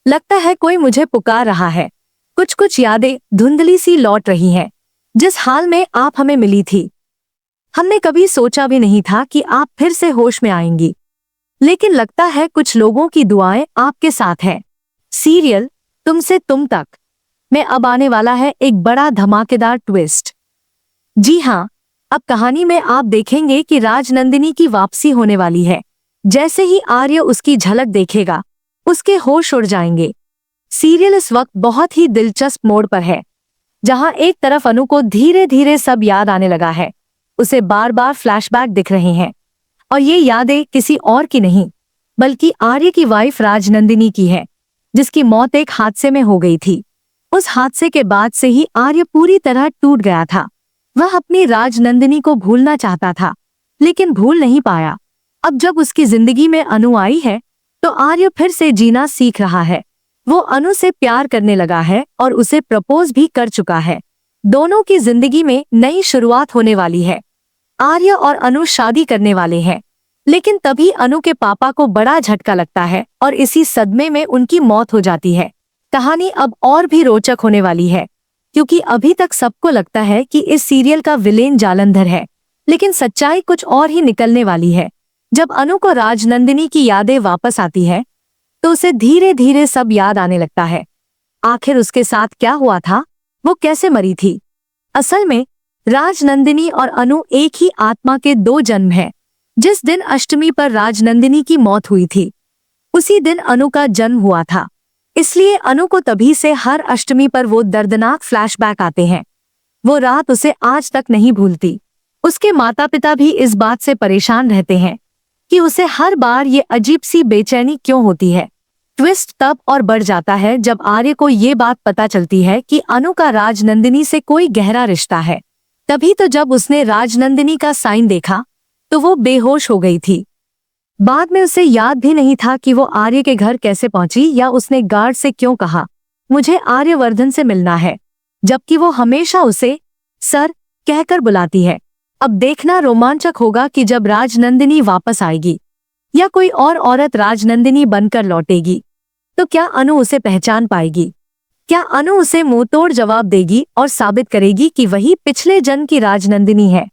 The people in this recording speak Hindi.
लगता है कोई मुझे पुकार रहा है। कुछ कुछ यादें धुंधली सी लौट रही हैं, जिस हाल में आप हमें मिली थी। हमने कभी सोचा भी नहीं था कि आप फिर से होश में आएंगी, लेकिन लगता है कुछ लोगों की दुआएं आपके साथ हैं। सीरियल तुमसे तुम तक में अब आने वाला है एक बड़ा धमाकेदार ट्विस्ट। जी हाँ, अब कहानी में आप देखेंगे कि राजनंदिनी की वापसी होने वाली है। जैसे ही आर्य उसकी झलक देखेगा, उसके होश उड़ जाएंगे। सीरियल इस वक्त बहुत ही दिलचस्प मोड़ पर है, जहां एक तरफ अनु को धीरे धीरे सब याद आने लगा है। उसे बार बार फ्लैशबैक दिख रहे हैं, और ये यादें किसी और की नहीं, बल्कि आर्य की वाइफ राजनंदिनी की है, जिसकी मौत एक हादसे में हो गई थी। उस हादसे के बाद से ही आर्य पूरी तरह टूट गया था। वह अपनी राजनंदिनी को भूलना चाहता था, लेकिन भूल नहीं पाया। अब जब उसकी जिंदगी में अनु आई है, तो आर्य फिर से जीना सीख रहा है। वो अनु से प्यार करने लगा है और उसे प्रपोज भी कर चुका है। दोनों की जिंदगी में नई शुरुआत होने वाली है। आर्य और अनु शादी करने वाले हैं, लेकिन तभी अनु के पापा को बड़ा झटका लगता है और इसी सदमे में उनकी मौत हो जाती है। कहानी अब और भी रोचक होने वाली है, क्योंकि अभी तक सबको लगता है कि इस सीरियल का विलेन जालंधर है, लेकिन सच्चाई कुछ और ही निकलने वाली है। जब अनु को राजनंदिनी की यादें वापस आती है, तो उसे धीरे धीरे सब याद आने लगता है। आखिर उसके साथ क्या हुआ था, वो कैसे मरी थी। असल में राजनंदिनी और अनु एक ही आत्मा के दो जन्म हैं। जिस दिन अष्टमी पर राजनंदिनी की मौत हुई थी, उसी दिन अनु का जन्म हुआ था। इसलिए अनु को तभी से हर अष्टमी पर वो दर्दनाक फ्लैशबैक आते हैं। वो रात उसे आज तक नहीं भूलती। उसके माता पिता भी इस बात से परेशान रहते हैं कि उसे हर बार ये अजीब सी बेचैनी क्यों होती है। ट्विस्ट तब और बढ़ जाता है जब आर्य को ये बात पता चलती है कि अनु का राजनंदिनी से कोई गहरा रिश्ता है। तभी तो जब उसने राजनंदिनी का साइन देखा, तो वो बेहोश हो गई थी। बाद में उसे याद भी नहीं था कि वो आर्य के घर कैसे पहुंची, या उसने गार्ड से क्यों कहा, मुझे आर्यवर्धन से मिलना है, जबकि वो हमेशा उसे सर कहकर बुलाती है। अब देखना रोमांचक होगा कि जब राजनंदिनी वापस आएगी, या कोई और औरत राजनंदिनी बनकर लौटेगी, तो क्या अनु उसे पहचान पाएगी? क्या अनु उसे मुंहतोड़ जवाब देगी और साबित करेगी कि वही पिछले जन्म की राजनंदिनी है?